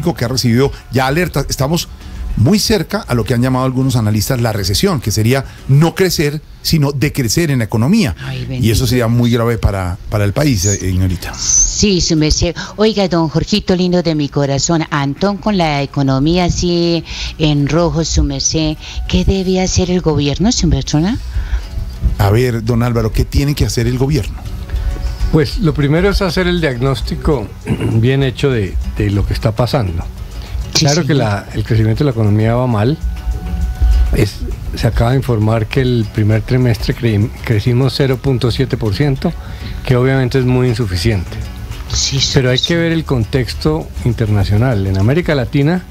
que ha recibido ya alertas. Estamos muy cerca a lo que han llamado algunos analistas la recesión, que sería no crecer, sino decrecer en la economía. Y eso sería muy grave para el país, señorita. Sí, su merced. Oiga, don Jorgito lindo de mi corazón, Antón, con la economía así en rojo, su merced, ¿qué debe hacer el gobierno, su persona? A ver, don Álvaro, ¿qué tiene que hacer el gobierno? Pues lo primero es hacer el diagnóstico bien hecho de lo que está pasando. Sí, claro sí. que el crecimiento de la economía va mal. Se acaba de informar que el primer trimestre crecimos 0.7%, que obviamente es muy insuficiente. Sí, Pero hay que ver el contexto internacional. En América Latina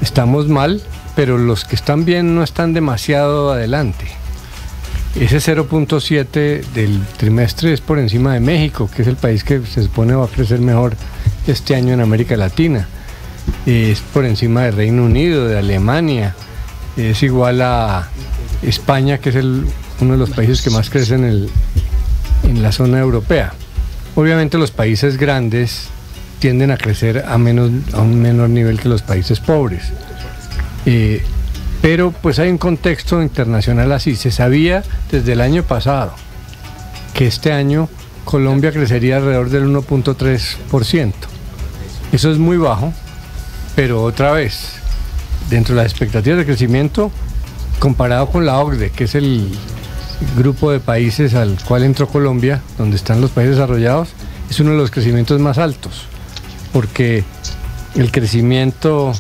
estamos mal, pero los que están bien no están demasiado adelante. Ese 0.7 del trimestre es por encima de México, que es el país que se supone va a crecer mejor este año en América Latina. Es por encima de Reino Unido, de Alemania. Es igual a España, que es uno de los países que más crecen en la zona europea. Obviamente los países grandes tienden a crecer a un menor nivel que los países pobres. Pero pues hay un contexto internacional así. Se sabía desde el año pasado que este año Colombia crecería alrededor del 1.3%. Eso es muy bajo, pero otra vez, dentro de las expectativas de crecimiento, comparado con la OCDE, que es el grupo de países al cual entró Colombia, donde están los países desarrollados, es uno de los crecimientos más altos, porque el crecimiento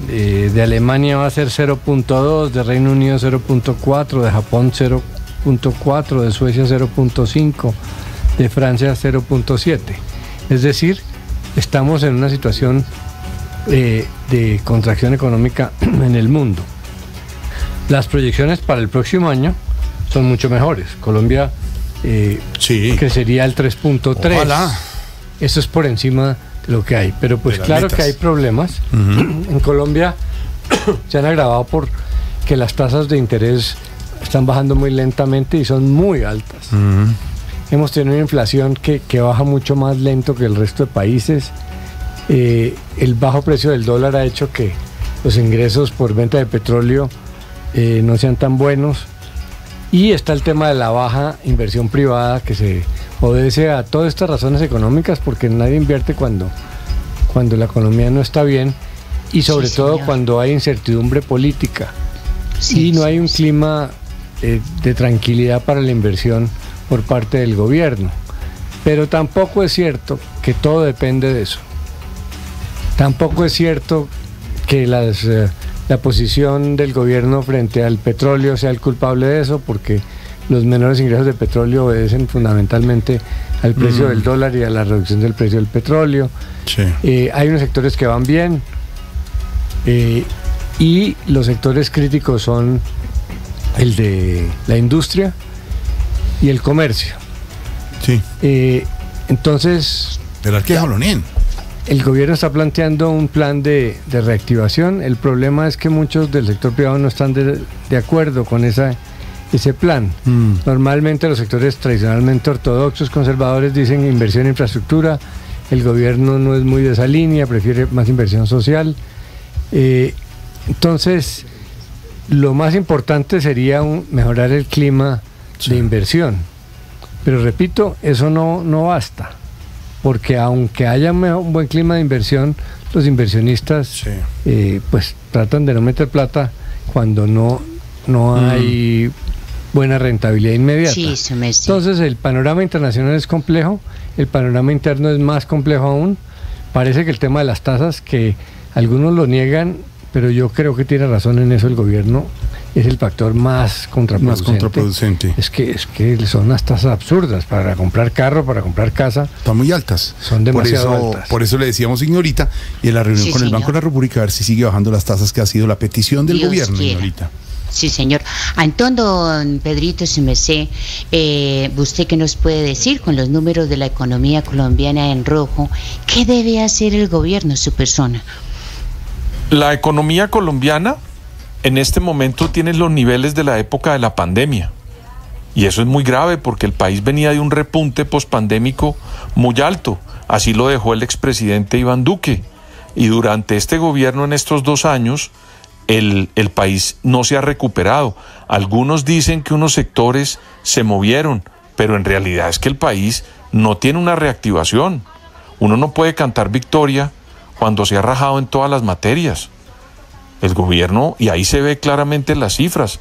de Alemania va a ser 0.2, de Reino Unido 0.4, de Japón 0.4, de Suecia 0.5, de Francia 0.7. Es decir, estamos en una situación de contracción económica en el mundo. Las proyecciones para el próximo año son mucho mejores. Colombia crecería al 3.3. Ojalá. Eso es por encima de lo que hay, pero pues claro que hay problemas. En Colombia se han agravado porque las tasas de interés están bajando muy lentamente y son muy altas. Hemos tenido una inflación que baja mucho más lento que el resto de países. El bajo precio del dólar ha hecho que los ingresos por venta de petróleo no sean tan buenos, y está el tema de la baja inversión privada, que se obedece a todas estas razones económicas, porque nadie invierte cuando la economía no está bien, y sobre todo cuando hay incertidumbre política y no hay un clima de tranquilidad para la inversión por parte del gobierno. Pero tampoco es cierto que todo depende de eso. Tampoco es cierto que la posición del gobierno frente al petróleo sea el culpable de eso, porque los menores ingresos de petróleo obedecen fundamentalmente al precio del dólar y a la reducción del precio del petróleo. Hay unos sectores que van bien, y los sectores críticos son el de la industria y el comercio. Entonces, el gobierno está planteando un plan de reactivación. El problema es que muchos del sector privado no están de acuerdo con ese plan. Normalmente los sectores tradicionalmente ortodoxos, conservadores, dicen inversión en infraestructura. El gobierno no es muy de esa línea, prefiere más inversión social. Entonces, lo más importante sería mejorar el clima de inversión. Pero repito, eso no basta, porque aunque haya un buen clima de inversión, los inversionistas pues tratan de no meter plata cuando no hay buena rentabilidad inmediata. Entonces el panorama internacional es complejo, el panorama interno es más complejo aún. Parece que el tema de las tasas, que algunos lo niegan, pero yo creo que tiene razón en eso el gobierno, es el factor más contraproducente. Es que son unas tasas absurdas para comprar carro, para comprar casa. Están muy altas. Son demasiado altas. Por eso le decíamos, señorita, y en la reunión con el Banco de la República, a ver si sigue bajando las tasas, que ha sido la petición del gobierno, señorita. Sí, señor. Entonces, don Pedrito, si me sé, ¿usted qué nos puede decir con los números de la economía colombiana en rojo? ¿Qué debe hacer el gobierno, su persona? La economía colombiana en este momento tiene los niveles de la época de la pandemia. Y eso es muy grave, porque el país venía de un repunte pospandémico muy alto. Así lo dejó el expresidente Iván Duque. y durante este gobierno, en estos 2 años, el país no se ha recuperado. Algunos dicen que unos sectores se movieron, pero en realidad es que el país no tiene una reactivación. Uno no puede cantar victoria cuando se ha rajado en todas las materias. El gobierno, y ahí se ve claramente las cifras,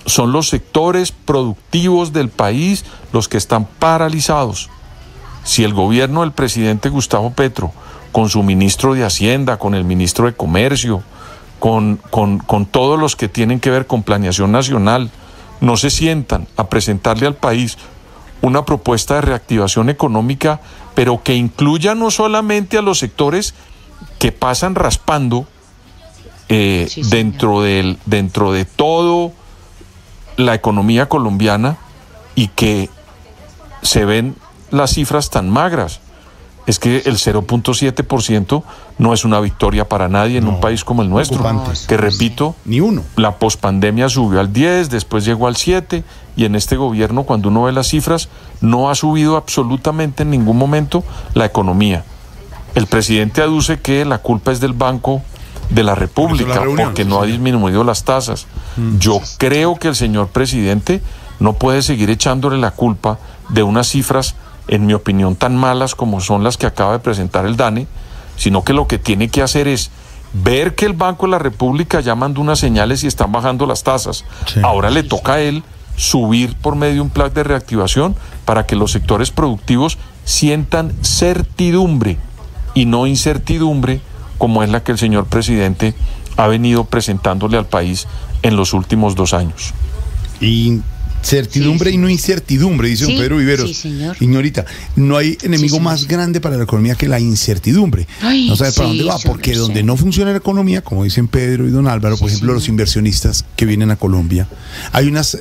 son los sectores productivos del país los que están paralizados. Si el gobierno del presidente Gustavo Petro, con su ministro de Hacienda, con el ministro de Comercio, con todos los que tienen que ver con planeación nacional, no se sientan a presentarle al país una propuesta de reactivación económica, pero que incluya no solamente a los sectores que pasan raspando dentro de todo la economía colombiana, y que se ven las cifras tan magras. Es que el 0.7% no es una victoria para nadie en un país como el nuestro, que repito, ni uno. La pospandemia subió al 10, después llegó al 7, y en este gobierno, cuando uno ve las cifras, no ha subido absolutamente en ningún momento la economía. El presidente aduce que la culpa es del Banco de la República, porque no ha disminuido las tasas. Yo creo que el señor presidente no puede seguir echándole la culpa de unas cifras, en mi opinión, tan malas como son las que acaba de presentar el DANE, sino que lo que tiene que hacer es ver que el Banco de la República ya mandó unas señales y están bajando las tasas. Ahora le toca a él subir por medio de un plan de reactivación para que los sectores productivos sientan certidumbre y no incertidumbre, como es la que el señor presidente ha venido presentándole al país en los últimos 2 años. Certidumbre y no incertidumbre, dice don Pedro Viveros. Sí, señor. Señorita, no hay enemigo más grande para la economía que la incertidumbre. No sabe para dónde va, porque donde no funciona la economía, como dicen Pedro y don Álvaro, por ejemplo, los inversionistas que vienen a Colombia, hay unas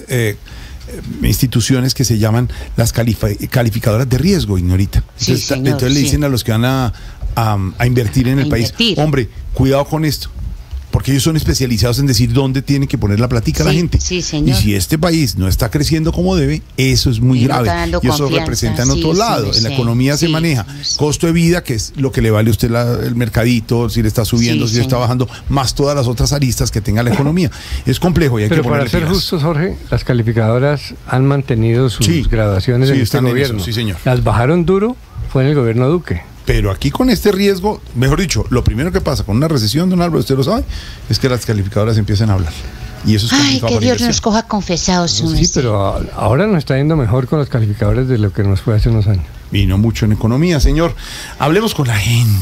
instituciones que se llaman las calificadoras de riesgo, ignorita. Entonces le dicen a los que van a invertir en el país, hombre, cuidado con esto, porque ellos son especializados en decir dónde tiene que poner la platica la gente. Sí, señor. Y si este país no está creciendo como debe, eso es muy grave. Y eso representa en otro lado. En la economía se maneja costo de vida, que es lo que le vale a usted el mercadito, si le está subiendo, si le está bajando, más todas las otras aristas que tenga la economía. Es complejo y hay que ponerle pilas. Pero para ser justos, Jorge, las calificadoras han mantenido sus graduaciones en este gobierno. Sí, señor. Las bajaron duro, fue en el gobierno Duque. Pero aquí con este riesgo, mejor dicho, lo primero que pasa con una recesión, don Álvaro, usted lo sabe, es que las calificadoras empiezan a hablar. Y eso es complicado. Ay, que Dios nos coja confesados. Sí, pero ahora nos está yendo mejor con los calificadores de lo que nos fue hace unos años. Y no mucho en economía, señor. Hablemos con la gente.